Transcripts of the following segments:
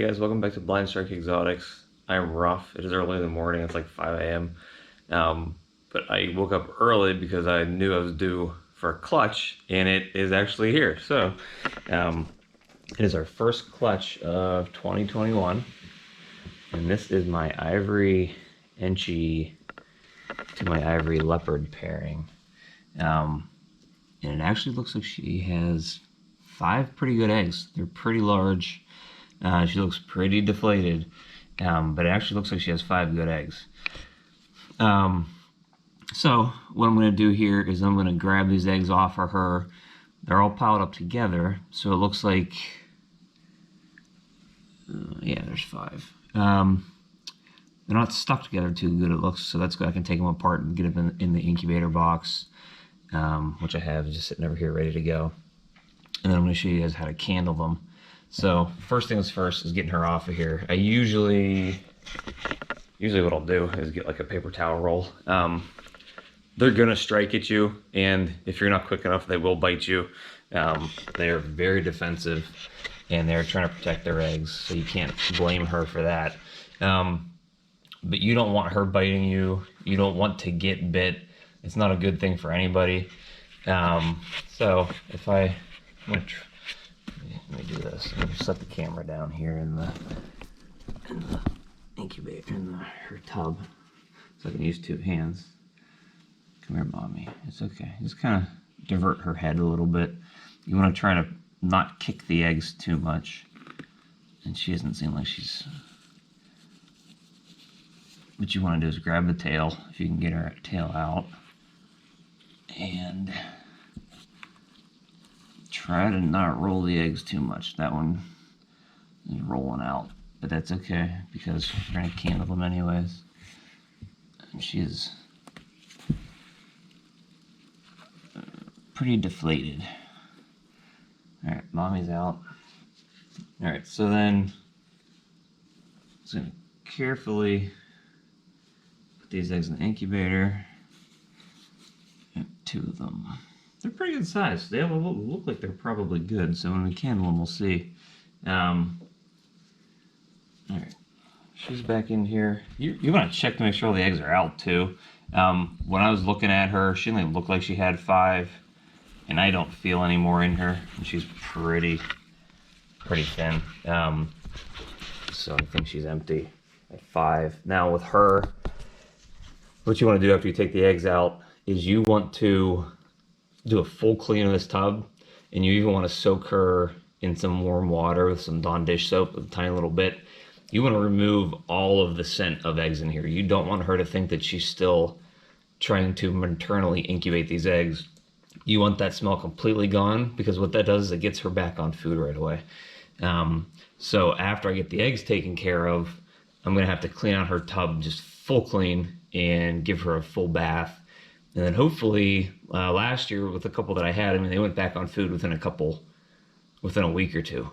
Hey guys, welcome back to Blind Strike Exotics. I'm rough. It is early in the morning. It's like 5 a.m. But I woke up early because I knew I was due for a clutch, and it is actually here. So, it is our first clutch of 2021, and this is my ivory Enchi to my ivory leopard pairing. And it actually looks like she has 5 pretty good eggs. They're pretty large. She looks pretty deflated, but it actually looks like she has 5 good eggs. So what I'm going to do here is I'm going to grab these eggs off of her. They're all piled up together, so it looks like, yeah, there's 5. They're not stuck together too good, it looks, so that's good. I can take them apart and get them in the incubator box, which I have just sitting over here ready to go. And then I'm going to show you guys how to candle them. So first things first is getting her off of here. I usually what I'll do is get like a paper towel roll. They're gonna strike at you, and if you're not quick enough, they will bite you. They are very defensive, and they're trying to protect their eggs, so you can't blame her for that. But you don't want her biting you. You don't want to get bit. It's not a good thing for anybody. So if let me do this. I'm gonna set the camera down here in the incubator, her tub, so I can use 2 hands. Come here, mommy. It's okay. Just kind of divert her head a little bit. You want to try to not kick the eggs too much. And she doesn't seem like she's... What you want to do is grab the tail, if you can get her tail out, and try to not roll the eggs too much. That one is rolling out, but that's okay because we're going to candle them anyways. And she is pretty deflated. Alright, mommy's out. Alright, so then I'm just going to carefully put these eggs in the incubator. 2 of them. They're pretty good size. They look like they're probably good, so when we candle them, we'll see. Alright, she's back in here. You want to check to make sure all the eggs are out, too. When I was looking at her, she only looked like she had 5, and I don't feel any more in her. And she's pretty thin. So I think she's empty at 5. Now with her, what you want to do after you take the eggs out is you want to do a full clean of this tub, and you even want to soak her in some warm water with some Dawn dish soap, a tiny little bit. You want to remove all of the scent of eggs in here. You don't want her to think that she's still trying to maternally incubate these eggs. You want that smell completely gone, because what that does is it gets her back on food right away. So after I get the eggs taken care of, I'm going to have to clean out her tub, just full clean, and give her a full bath. And then hopefully, last year with a couple that I had, I mean, they went back on food within a week or 2.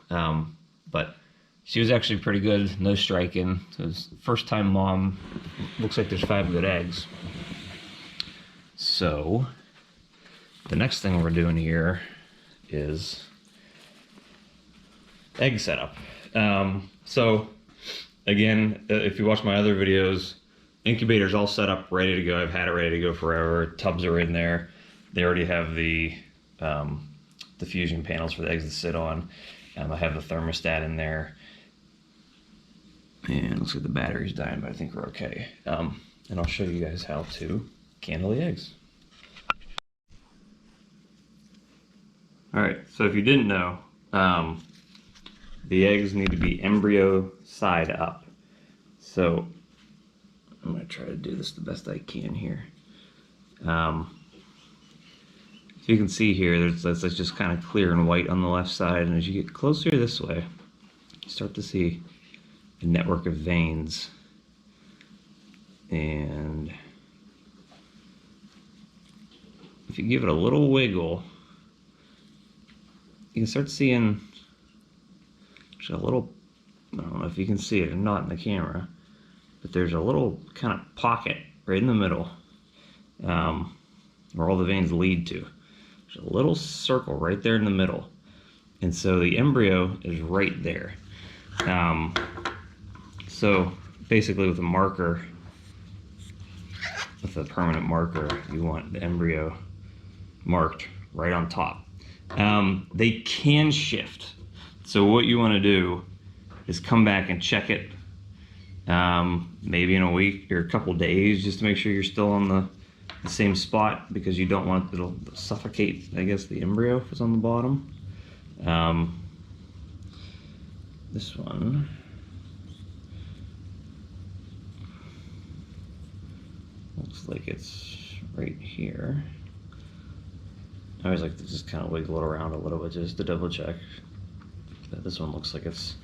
But she was actually pretty good, no striking. So it's first time mom. Looks like there's 5 good eggs. So the next thing we're doing here is egg setup. So again, if you watch my other videos, incubator's all set up, ready to go. I've had it ready to go forever. Tubs are in there. They already have the diffusion panels for the eggs to sit on. I have the thermostat in there. And it looks like the battery's dying, but I think we're okay. And I'll show you guys how to candle the eggs. Alright, so if you didn't know, the eggs need to be embryo side up. So I'm going to try to do this the best I can here. So you can see here, that's just kind of clear and white on the left side, and as you get closer this way, you start to see a network of veins. And if you give it a little wiggle, you can start seeing a little, I don't know if you can see it or not in the camera, but there's a little kind of pocket right in the middle where all the veins lead to. There's a little circle right there in the middle. And so the embryo is right there. So basically with a marker, with a permanent marker, you want the embryo marked right on top. They can shift. So what you want to do is come back and check it maybe in a week or a couple days, just to make sure you're still on the same spot, because you don't want it'll suffocate, I guess, the embryo if it's on the bottom. This one, looks like it's right here. I always like to just kind of wiggle it around a little bit just to double check. But this one looks like it's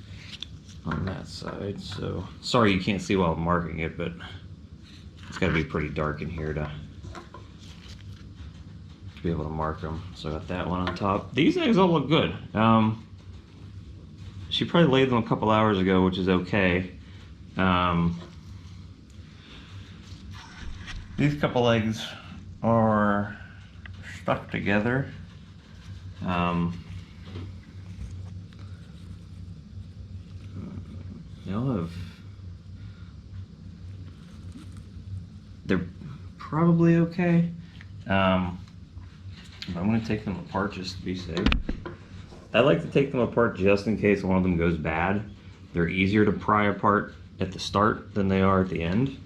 on that side, so sorry you can't see while I'm marking it, but it's got to be pretty dark in here to be able to mark them. So I got that one on top. These eggs all look good. She probably laid them a couple hours ago, which is okay. These couple eggs are stuck together. They're probably okay. But I'm going to take them apart just to be safe. I like to take them apart just in case one of them goes bad. They're easier to pry apart at the start than they are at the end,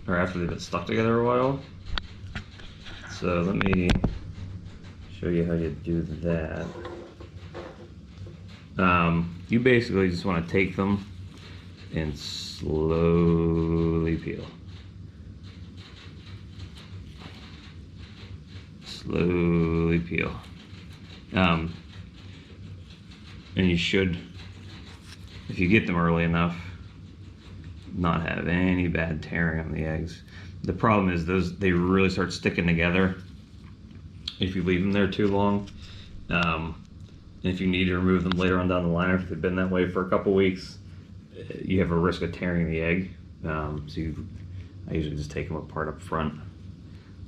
or after they've been stuck together a while. So let me show you how you do that. You basically just want to take them and slowly peel. Slowly peel. And you should, if you get them early enough, not have any bad tearing on the eggs. The problem is they really start sticking together if you leave them there too long. And if you need to remove them later on down the line, if they've been that way for a couple weeks, you have a risk of tearing the egg. I usually just take them apart up front.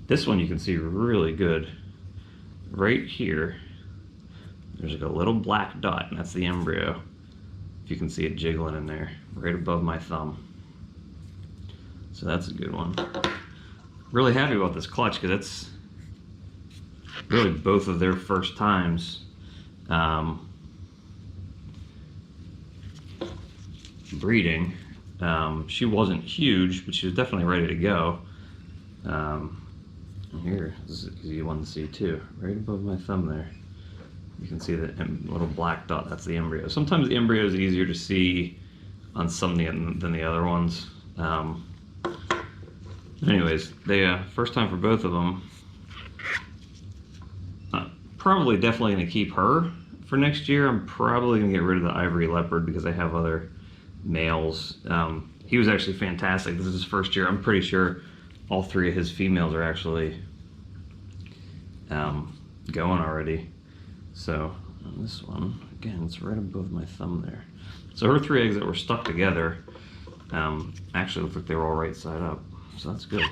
This one you can see really good. Right here, there's like a little black dot, and that's the embryo. If you can see it jiggling in there, right above my thumb. So that's a good one. Really happy about this clutch, because it's really both of their first times breeding. She wasn't huge, but she was definitely ready to go. Here, this is an easy one to see too, right above my thumb there. You can see the little black dot, that's the embryo. Sometimes the embryo is easier to see on some than the other ones. Anyways, they first time for both of them. Probably definitely going to keep her for next year. I'm probably going to get rid of the ivory leopard because I have other males. He was actually fantastic. This is his first year. I'm pretty sure all three of his females are actually going already. So on this one, again, it's right above my thumb there. So her 3 eggs that were stuck together actually looked like they were all right side up. So that's good.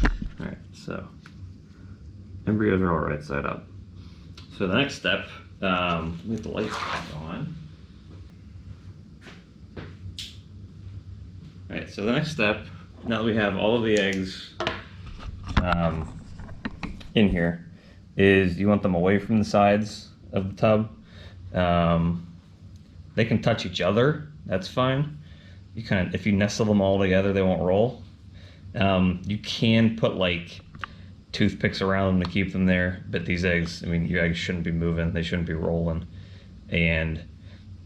All right, so embryos are all right side up. So the next step, let me get the lights back on. All right, so the next step, now that we have all of the eggs in here, is you want them away from the sides of the tub. They can touch each other, that's fine. You if you nestle them all together, they won't roll. You can put like toothpicks around them to keep them there, but these eggs, I mean, your eggs shouldn't be moving, they shouldn't be rolling, and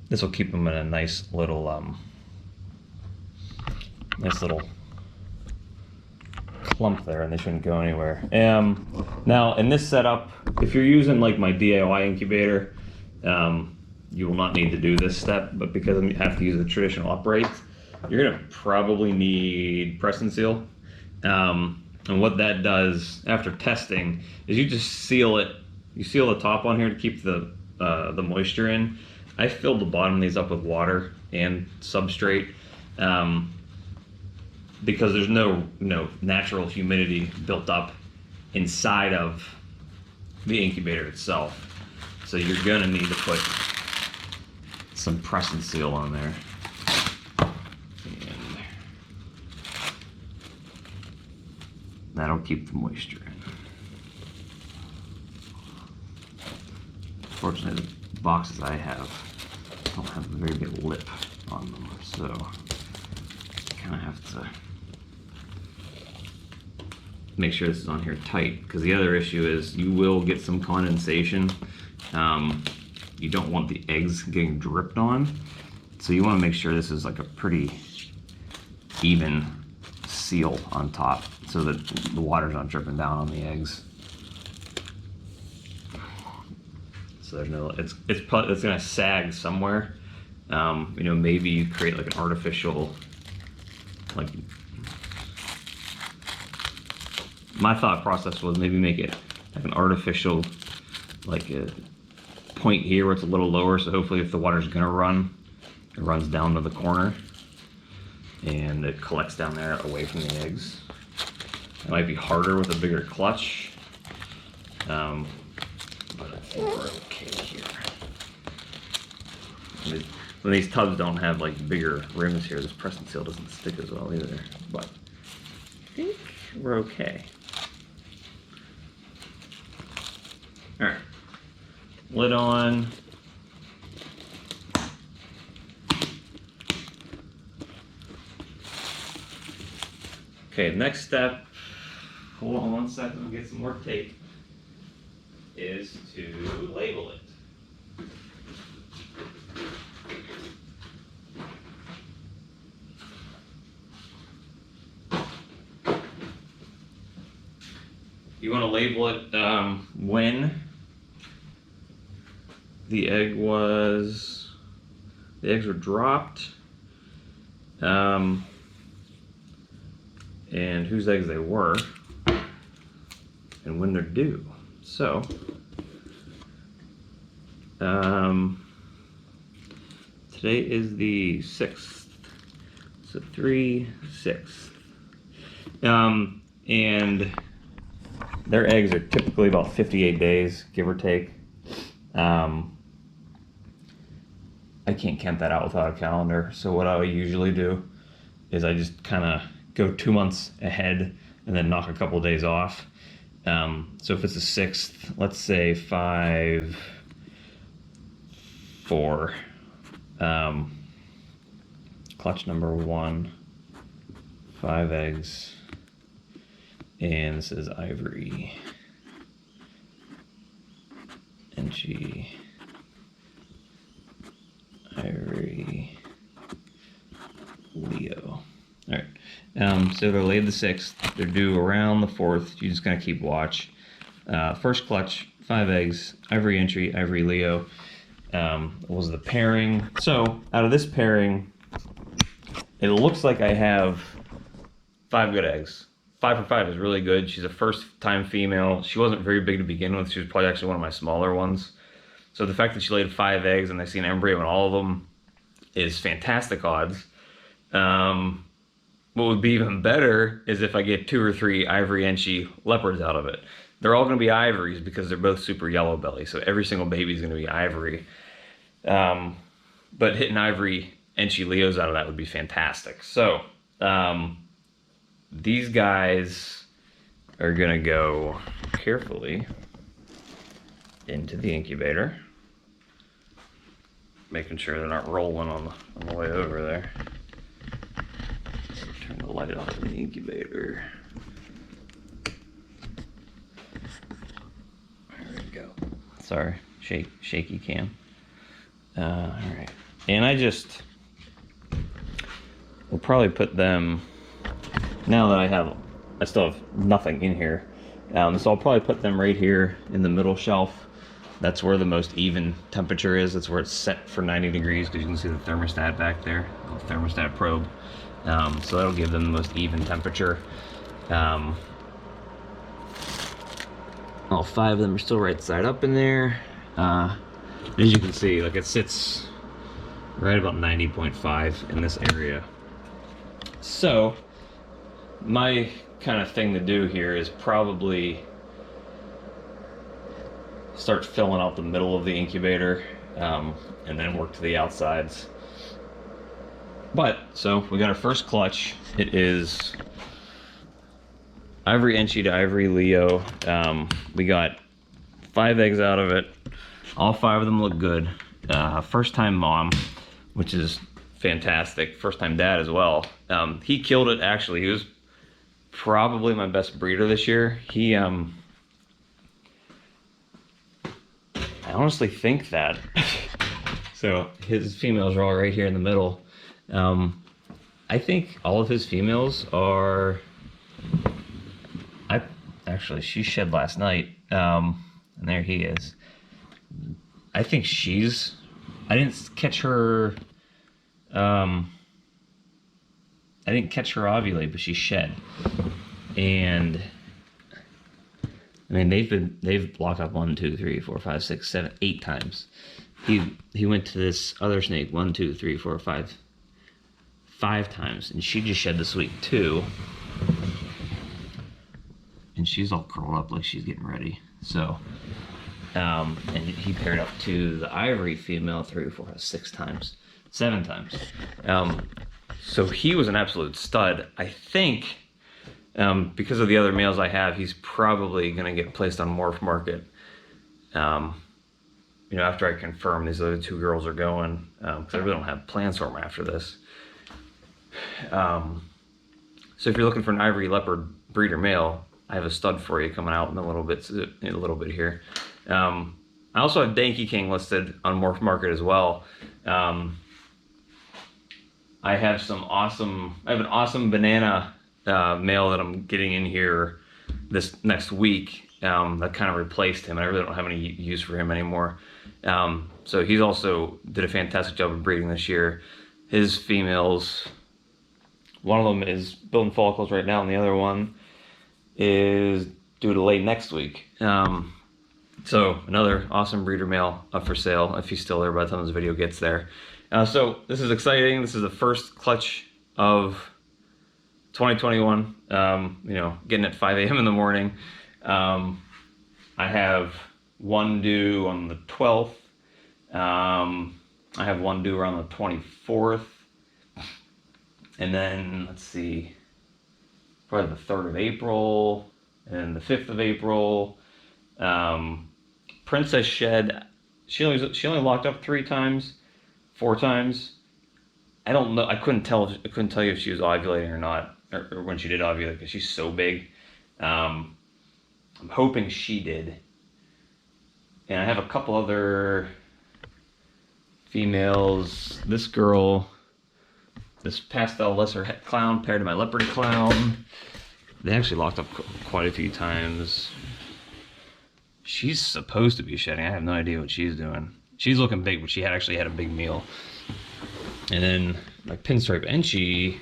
this will keep them in a nice little clump there, and they shouldn't go anywhere. Now in this setup, if you're using like my DIY incubator, you will not need to do this step, but because I have to use the traditional upright, you're gonna probably need press and seal. And what that does after testing is you just seal it. You seal the top on here to keep the moisture in. I filled the bottom of these up with water and substrate because there's no natural humidity built up inside of the incubator itself. So you're gonna need to put some press and seal on there. And that'll keep the moisture in. Fortunately, the boxes I have don't have a very big lip on them, so I kind of have to make sure this is on here tight, because the other issue is you will get some condensation. You don't want the eggs getting dripped on, so you want to make sure this is like a pretty even seal on top so that the water's not dripping down on the eggs. So there's no, it's gonna sag somewhere. You know, maybe you create like an artificial, like, my thought process was maybe make it like an artificial, like a point here where it's a little lower, so hopefully if the water's gonna run, it runs down to the corner and it collects down there away from the eggs. It might be harder with a bigger clutch, but I think we're okay here. When these tubs don't have like bigger rims here, this press and seal doesn't stick as well either, but I think we're okay. All right, lid on. Okay, next step, hold on one second, we'll get some more tape, is to label it. You want to label it when the eggs were dropped, and whose eggs they were, and when they're due. So, today is the 6th, so 3/6, and their eggs are typically about 58 days, give or take. I can't count that out without a calendar, so what I usually do is I just kind of go 2 months ahead and then knock a couple of days off. So if it's the 6th, let's say 5/4, clutch number 1, 5 eggs, and this is Ivory, Enchi, Ivory, Leo. All right, so they're laid the 6th, they're due around the 4th, you just gotta keep watch. First clutch, 5 eggs, Ivory Entry, Ivory Leo, was the pairing. So out of this pairing, it looks like I have 5 good eggs. 5 for 5 is really good. She's a first-time female. She wasn't very big to begin with. She was probably actually one of my smaller ones. So the fact that she laid 5 eggs and I see an embryo in all of them is fantastic odds. What would be even better is if I get 2 or 3 Ivory Enchi leopards out of it. They're all going to be ivories because they're both super yellow belly. So every single baby is going to be ivory. But hitting Ivory Enchi Leos out of that would be fantastic. So these guys are going to go carefully into the incubator, making sure they're not rolling on the way over there. Turn the light off in the incubator. There we go. Sorry, shaky cam. All right, and I will probably put them, now that I still have nothing in here, so I'll probably put them right here in the middle shelf. That's where the most even temperature is. That's where it's set for 90 degrees, because you can see the thermostat back there, the thermostat probe. So that'll give them the most even temperature. All 5 of them are still right side up in there. As you can see, like, it sits right about 90.5 in this area. So my kind of thing to do here is probably start filling out the middle of the incubator, and then work to the outsides. But, so we got our first clutch. It is Ivory Enchi to Ivory Leo. We got 5 eggs out of it. All 5 of them look good. First time mom, which is fantastic. First time dad as well. He killed it, actually. He was probably my best breeder this year. I honestly think that. So his females are all right here in the middle. I think all of his females are. Actually, she shed last night, and there he is. I think she's. I didn't catch her. I didn't catch her ovulate, but she shed, and I mean they've blocked up 1, 2, 3, 4, 5, 6, 7, 8 times. He went to this other snake 1, 2, 3, 4, 5 times, and she just shed this week too. And she's all curled up like she's getting ready. So, and he paired up to the Ivory female 3, 4, 5, 6 times, 7 times. So he was an absolute stud. I think because of the other males I have, he's probably going to get placed on morph market. You know, after I confirm these other 2 girls are going, because I really don't have plans for them after this. So if you're looking for an Ivory Leopard breeder male, I have a stud for you coming out in a little bit here. I also have Danky King listed on Morph Market as well. I have an awesome banana male that I'm getting in here this next week that kind of replaced him, and I really don't have any use for him anymore. So he's also did a fantastic job of breeding this year. His females, one of them is building follicles right now, and the other one is due to late next week. So another awesome breeder male up for sale, if he's still there by the time this video gets there. So this is exciting. This is the first clutch of 2021. You know, getting at 5 a.m. in the morning. I have one due on the 12th. I have one due around the 24th. And then, let's see, probably the 3rd of April, and the 5th of April. Princess shed, she only locked up 3 times, 4 times. I don't know, I couldn't tell you if she was ovulating or not, or when she did ovulate, because she's so big. I'm hoping she did. And I have a couple other females. This girl, this pastel lesser clown paired to my leopard clown. They actually locked up quite a few times. She's supposed to be shedding. I have no idea what she's doing. She's looking big, but she actually had a big meal. And then my pinstripe Enchi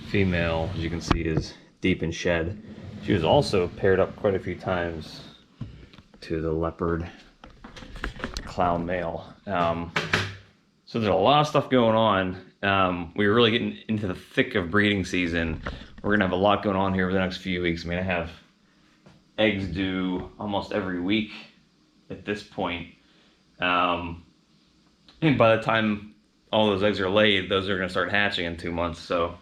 female, as you can see, is deep in shed. She was also paired up quite a few times to the leopard clown male. So there's a lot of stuff going on. We're really getting into the thick of breeding season. We're gonna have a lot going on here over the next few weeks. I mean, I have eggs due almost every week at this point. And by the time all those eggs are laid, those are gonna start hatching in 2 months. So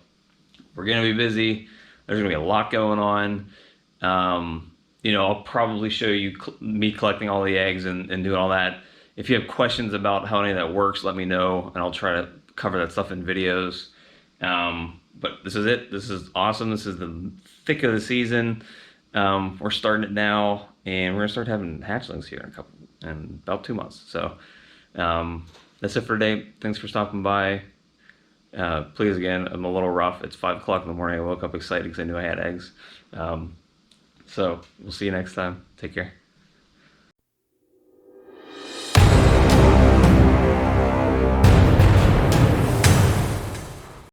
we're gonna be busy. There's gonna be a lot going on. You know, I'll probably show you me collecting all the eggs and doing all that. If you have questions about how any of that works, let me know, and I'll try to cover that stuff in videos. But this is it. This is awesome. This is the thick of the season. We're starting it now, and we're gonna start having hatchlings here in about 2 months. So that's it for today. Thanks for stopping by. Please, again, I'm a little rough. It's 5 o'clock in the morning. I woke up excited because I knew I had eggs. So we'll see you next time. Take care.